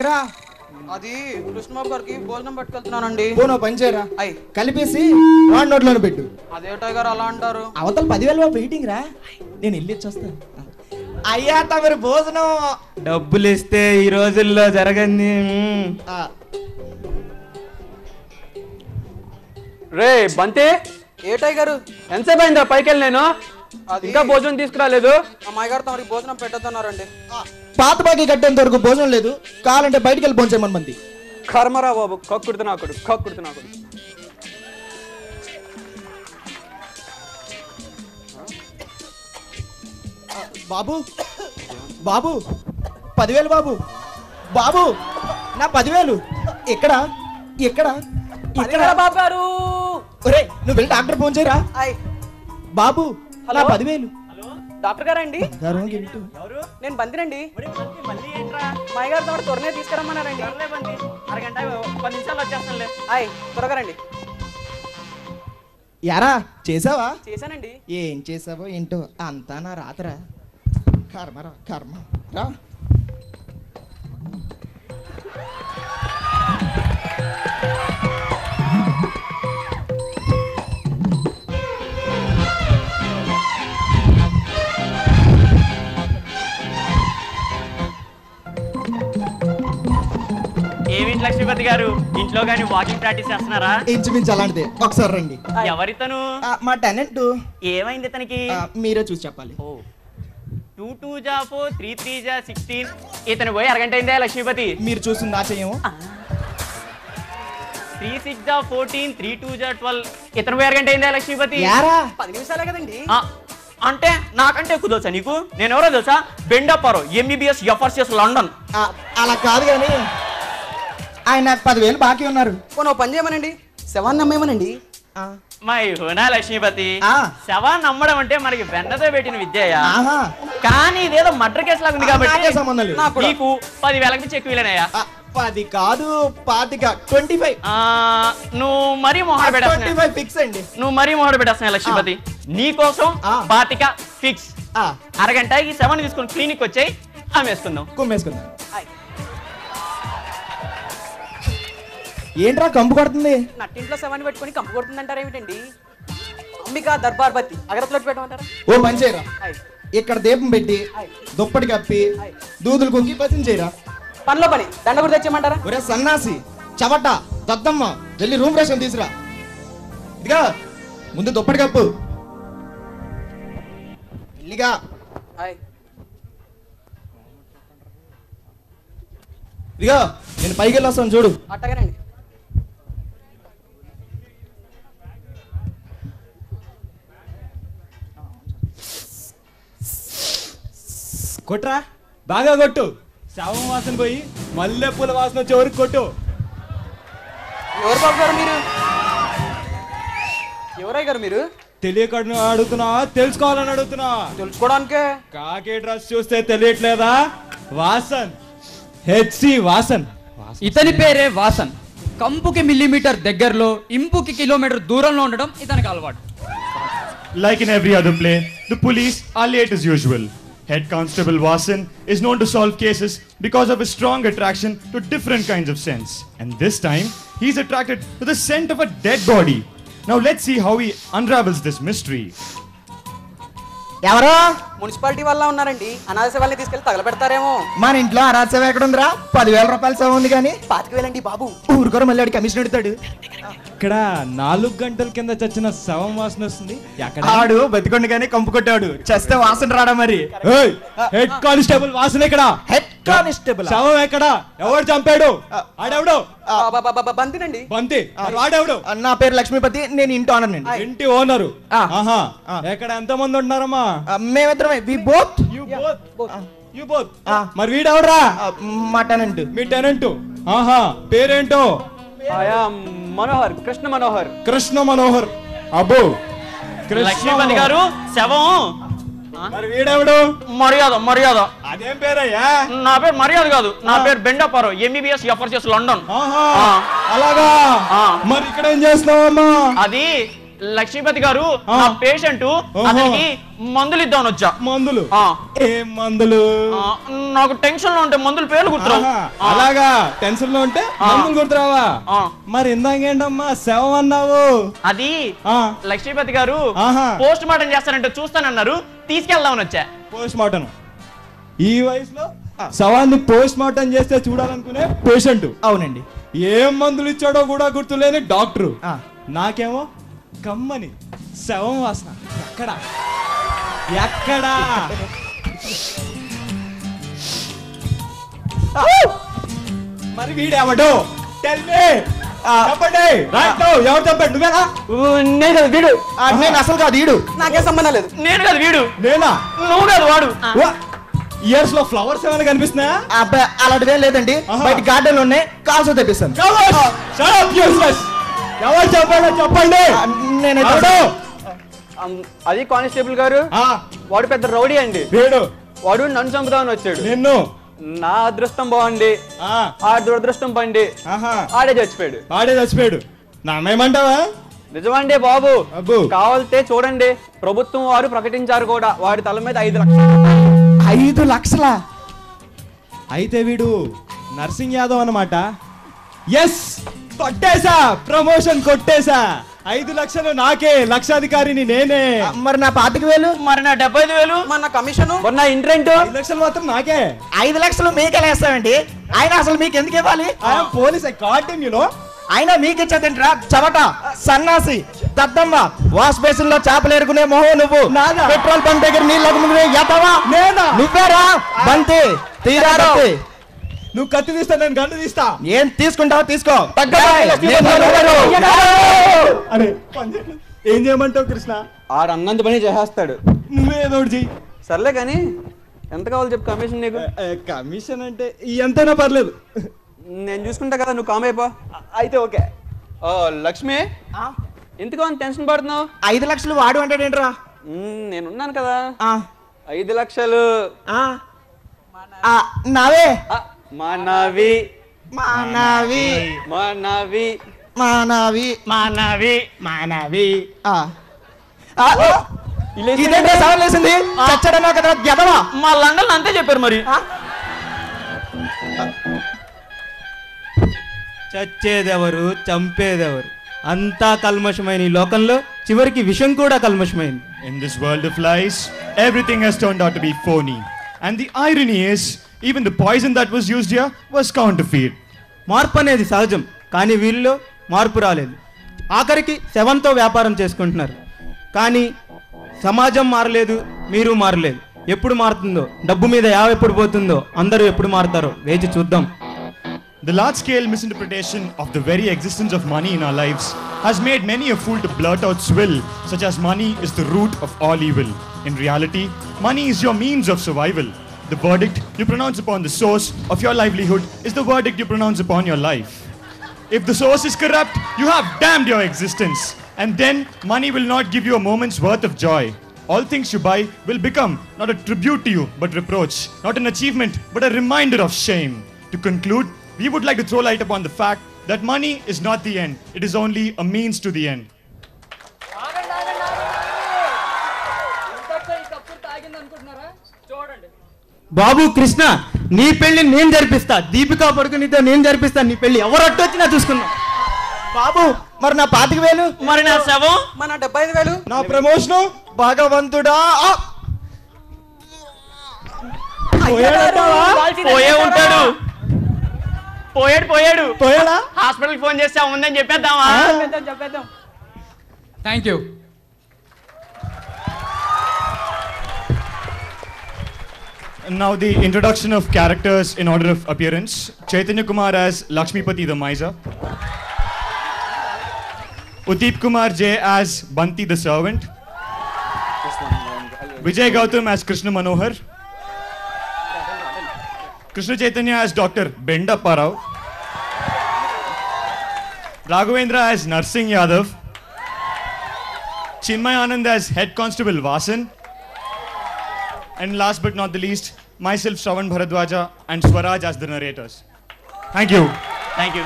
ఏంట్రా? అది కృష్ణబాబు గారికి భోజనం పట్టుకెళ్తున్నానండి. పోనో పని చేయరా, కలిపేసి వాడి నోట్లోనే పెట్టు. అదేటో గారు అలా అంటారు? అవతల 10,000 బాబు వెయిటింగ్ రా, నేను వెళ్ళి వచ్చేస్తాను. అయ్యా తమరు భోజనం డబ్బులు ఇస్తే ఈ రోజుల్లో జరగంది. రే బంతి, ఏటై గారు ఎంతసేపు అయిందా పైకి వెళ్ళి? నేను ఇంకా భోజనం తీసుకురాలేదు. అమ్మాయి గారు తమరికి భోజనం పెట్టొద్దన్నారండి. పాత బాకీ కట్టేంత వరకు భోజనం లేదు, కావాలంటే బయటికి వెళ్ళి భోంచేయమని మంది. కర్మరా బాబు, కక్కుడుతున్నాకుడు కక్కుడుతున్నాకుడు. బాబు బాబు 10,000 బాబు, బాబు నా 10,000 ఎక్కడ ఎక్కడ ఎక్కడ బాబు గారు? ఒరే నువ్వు వెళ్ళి డాక్టర్ ఫోన్ చేయరా. బాబు నా 10,000. డాక్టర్ గారండి? నేను బంతినండి. మాయ గారు తమ త్వరనే తీసుకురమ్మన్నారండి. అరగంట 10 నిమిషాలు వచ్చేస్తానులే. త్వరగా రండి. యారా చేసావా? చేశానండి. ఏం చేసావో ఏంటో అంతా నా రాతరా. కర్మరా కర్మ రా. ఏమిటి లక్ష్మీపతి గారు, ఇంట్లో గానీ వాకింగ్ ప్రాక్టీస్ చేస్తున్నారా? ఇంచుమించు అలాంటిదే. ఒకసారి రండి. ఎవరితను? మా టెనెంట్. ఏమైంది ఇతనికి? మీరే చూసి చెప్పాలి. 2 2 జా 4 3 3 జా 16. ఇతను పోయి అరగంట అయిందా లక్ష్మీపతి? మీరు చూసింది నా చెయ్యము. 3 6 జా 14 3 2 జా 12. ఇతను పోయి అరగంట అయిందా లక్ష్మీపతి? 10 నిమిషాలే కదండి. అంటే నాకంటే ఎక్కువ తెలుసా నీకు? నేను ఎవరో తెలుసా? బెండపారో MBBS FRCS లండన్. అలా కాదు కానీ ఆయన నాకు 10,000 బాకీ ఉన్నారు. పోనీ పని చేయమనండి, శవాన్ని అమ్మేమనండి. మై హోనా లక్ష్మీపతి, శవాన్ని అమ్మడం అంటే మనకి వెన్నతో పెట్టిన విద్యయా. కానీ ఇదేదో మర్డర్ కేసు లాగా ఉంది కాబట్టి నీకు 10,000 చెక్ వీలనయ్యా. 10 కాదు 25 25. నువ్వు మరీ మొహడ పెట్టేస్తున్నా. 25 ఫిక్స్ అండి. నువ్వు మరీ మొహడ పెట్టేస్తున్నా లక్ష్మీపతి. నీకోసం 25 ఫిక్స్. అరగంట ఈ శవాన్ని తీసుకుని క్లినిక్ వచ్చాయి, ఆమెసుకుందాం. కుమ్మేసుకుందాం. ఏంట్రా కంపు కొడుతుంది? నట్టింట్లో శవాన్ని పెట్టుకుని కంపు కొడుతుందంటారా ఏమిటండి? అంబికా దర్బార్ బత్తి అగరత్తులో పెట్టమంటారా? ఓ పని చేయరా, ఇక్కడ దీపం పెట్టి దుప్పటి కప్పి దూదులు కొంగి పసిం చేయరా. పనిలో పని దండ కూడా తెచ్చేయమంటారా? ఒరే సన్నాసి చవట దద్దమ్మ, వెళ్ళి రూమ్ ఫ్రెష్ తీసురా. ఇదిగా ముందు దుప్పటి కప్పు. ఇల్లిగా ఇదిగా నేను పైకి వెళ్ళి వస్తాను చూడు. అట్టగానండి. కొట్రా, బాగా కొట్టు. శవం వాసన పోయి మల్లెపూల వాసన వచ్చే వరకు కొట్టు. ఎవరు బాబు గారు మీరు? ఎవరయ్య గారు మీరు? తెలియకుండా అడుగుతున్నా, తెలుసుకోవాలని అడుగుతున్నా? తెలుసుకోవడానికే. కాకి డ్రెస్ చూస్తే తెలియట్లేదా? వాసన్, HC వాసన్. ఇతని పేరే వాసన్. కంపుకి మిల్లీమీటర్ దగ్గరలో, ఇంపుకి కిలోమీటర్ దూరంలో ఉండడం ఇతనికి అలవాటు. Like in every other play, the police are late as usual. Head Constable Vasan is known to solve cases because of his strong attraction to different kinds of scents. And this time, he's attracted to the scent of a dead body. Now let's see how he unravels this mystery. ఎవరో municipality వల్ల ఉన్నారండి. అనాథ శవాల్ని తీసుకెళ్లి తగలబెడతారేమో. మన ఇంట్లో అనాథ శవం ఎక్కడ ఉందిరా? 10,000 రూపాయల శవం ఉంది కానీ 25,000 బాబు. ఊరుకోరు మళ్ళీ కమిషన్ ఎడతాడు. ఇక్కడ 4 గంటల కింద చచ్చిన శవం వాసన వస్తుంది. ఆడు బతికొండి కానీ కంపు కొట్టాడు, చస్తే వాసన రాడా మరి? హెడ్ కానిస్టేబుల్ వాసన ఎక్కడ? హెడ్ కానిస్టేబుల్ శవం ఎక్కడ? ఎవరు చంపాడు? ఆడెవడు? బంతినండి. బంతి. వాడెవడు? నా పేరు లక్ష్మీపతి, నేను ఇంటి ఓనర్ నండి. ఇంటి ఓనరు. ఆహా, ఎక్కడ ఎంత మంది ఉంటున్నారమ్మా? మేమిద్దరమే. We both. You both. మరి వీడెవడరా? మా టెనెంట్. మీ టెనెంట్. ఆహా, పేరేంటో? మనోహర్, కృష్ణ మనోహర్. కృష్ణ మనోహర్. అబ్బో, లక్ష్మీపతి గారు శవం. మరి వీడెవడు? మర్యాద మర్యాద. అదేం పేరయ్యా? నా పేరు మర్యాద కాదు, నా పేరు బెండపారో MBBS FRCS లండన్. అలాగా? మరి ఇక్కడ ఏం చేస్తున్నావమ్మా? అది లక్ష్మీపతి గారు ఆ. ఆ పేషెంట్ ఓహో. అతనికి మందులు ఇద్దామని వచ్చా. మందులు ఆ. ఏం మందులు? ఆ, నాకు టెన్షన్ లో ఉంటే మందుల పేర్లు గుర్తురావు. ఆహా, అలాగా టెన్షన్ లో ఉంటే మందులు గుర్తురావా? ఆ. మరి ఇందాకేంటమ్మా శవం అన్నావు? అది ఆ, లక్ష్మీపతి గారు ఆహా. పోస్ట్ మార్టం చేస్తానంటే చూస్తానన్నారు, తీసుకెళ్దామని వచ్చా. Post mortem. ఈ వయసులో శవాన్ని పోస్ట్ మార్టం చేస్తే చూడాలనుకునే పేషెంట్. అవునండి. ఏం మందులు ఇచ్చాడో కూడా గుర్తులేని డాక్టరు. ఆ. నాకేమో కమ్మని శవం వాసన. ఎక్కడా ఎక్కడా? మరి వీడెవడు? Tell me. చెప్పండి. Right now, ఎవరు చెప్పండి? నువ్వేనా? వీడు నేను అసలు కాదు ఈడు. నాకేం సంబంధం లేదు. నేను కాదు వీడు, నేనా? నువ్వు కాదు వాడు. ఇయర్స్ లో ఫ్లవర్స్ ఏమైనా కనిపిస్తున్నాయా? అబ్బాయి అలాంటిదేం లేదండి. ఆహా. బయట గార్డెన్ ఉన్నాయి, కాల్సో తెప్పిస్తాను. Shut up, useless. ఎవరు చెప్పాలో చెప్పండి. నేనైతే ఎవడు? అది కానిస్టేబుల్ గారు, ఆ, వాడు పెద్ద రౌడీ అండి. వీడు వాడు నన్ను చంపుదామని వచ్చాడు. నిన్ను. నా అదృష్టం బాగుండి ఆ, ఆ దురదృష్టం పండి ఆహా, ఆడే చచ్చిపోయాడు. వాడే చచ్చిపోయాడు. నా అమ్మేమంటావా? నిజమండి బాబు. అబ్బో. కావాలితే చూడండి, ప్రభుత్వం వారు ప్రకటించారు కూడా వాడి తల మీద 5 లక్షలు. 5 లక్షల. అయితే వీడు నర్సింగ్ యాదవ్ అన్నమాట. Yes, కొట్టేశా, promotion కొట్టేశా. 5 లక్షలు నాకే, లక్షాధికారిని నేనే. మరి నా 25,000? మరి నా 75,000 మన కమిషన్ మొన్న ఇంట్రెంట్ 5 లక్షలు మాత్రం నాకే. 5 లక్షలు మీకెలా వేస్తామండి? ఆయన అసలు మీకు ఎందుకు ఇవ్వాలి? I'm police, I caught him, you know. ఆయన మీకు ఇచ్చేదేంట్రా? చవట, సన్నాసి, దద్దమ్మ, వాష్ బేసిన్ లో చేపలు ఎరుకునే మొహం నువ్వు. నాదా? పెట్రోల్ పంప్ దగ్గర నీళ్ళకు ముందు ఎత్తవా? నేనా? నువ్వేరా బంతి తీరా కత్తి. నువ్వు కత్తి తీస్తా, నేను గన్ను తీస్తా. ఏం తీసుకుంటావో తీసుకో. అరే ఏం చేయమంటావు కృష్ణ? ఆడు అన్నంత పని చేసేస్తాడు. నువ్వేదో ఒకటి చెయ్యి. సర్లే కానీ ఎంత కావాలి చెప్పు కమిషన్ నీకు. కమిషన్ అంటే ఎంతైనా పర్లేదు. నేను చూసుకుంటా కదా, నువ్వు కామ్ అయిపో. అయితే ఓకే. లక్ష్మి, ఎందుకు అంత టెన్షన్ పడుతున్నావు? 5 లక్షలు వాడు అంటాడేంట్రా? నేనున్నాను కదా. ఆ, 5 లక్షలు ఆ, ఆ, నావే. మానవి మానవి మానవి మానవి మానవి మానవి. ఆ. ఆ, ఇదేంటే సవాల్ వేసింది? చచ్చడనో కదా గెదవా. మా లండన్ అంతే చెప్పారు మరి. చచ్చేదెవరు, చంపేదెవరు, అంతా కల్మషమైన ఈ లోకంలో చివరికి విషం కూడా కల్మషమైంది. In this world of lies, everything has turned out to be phony. And the irony is, even the poison that was used here was counterfeit. మార్పు అనేది సహజం, కానీ వీళ్ళలో మార్పు రాలేదు. ఆఖరికి శవంతో వ్యాపారం చేసుకుంటున్నారు. కానీ సమాజం మారలేదు, మీరు మారలేదు. ఎప్పుడు మారుతుందో, డబ్బు మీద ఎప్పుడు పోతుందో, అందరూ ఎప్పుడు మారుతారో వేచి చూద్దాం. The large-scale misinterpretation of the very existence of money in our lives has made many a fool to blurt out swill, such as money is the root of all evil. In reality, money is your means of survival. The verdict you pronounce upon the source of your livelihood is the verdict you pronounce upon your life. If the source is corrupt, you have damned your existence. And then money will not give you a moment's worth of joy. All things you buy will become not a tribute to you, but reproach. Not an achievement, but a reminder of shame. To conclude, we would like to throw light upon the fact that money is not the end. It is only a means to the end. బాబు కృష్ణ, నీ పెళ్లి నేను జరిపిస్తా. దీపికా పడుకునితో నేను జరిపిస్తా. నీ పెళ్లి ఎవరు అట్టొచ్చినా చూసుకుందాం. బాబు మరి నా 25,000? మరి నా శవం? మన 75,000? నా ప్రమోషను? భగవంతుడా. పోయే ఉంటాడు. పోయాడు. పోయాడా? హాస్పిటల్ ఫోన్ చేస్తే ఉందని చెప్పేద్దామా? చెప్పేద్దాం. Thank you. Now the introduction of characters in order of appearance. Chaitanya Kumar as Lakshmipati the Miser. Udeep Kumar J as Banti the Servant. Vijay Gautam as Krishna Manohar. Krishna Chaitanya as Dr. Benda Parao. Raghavendra as Narsingh Yadav. Chinmay Anand as Head Constable Vasan. And last but not the least, myself, Shravan Bharadwaja, and Swaraj as the narrators. Thank you. Thank you.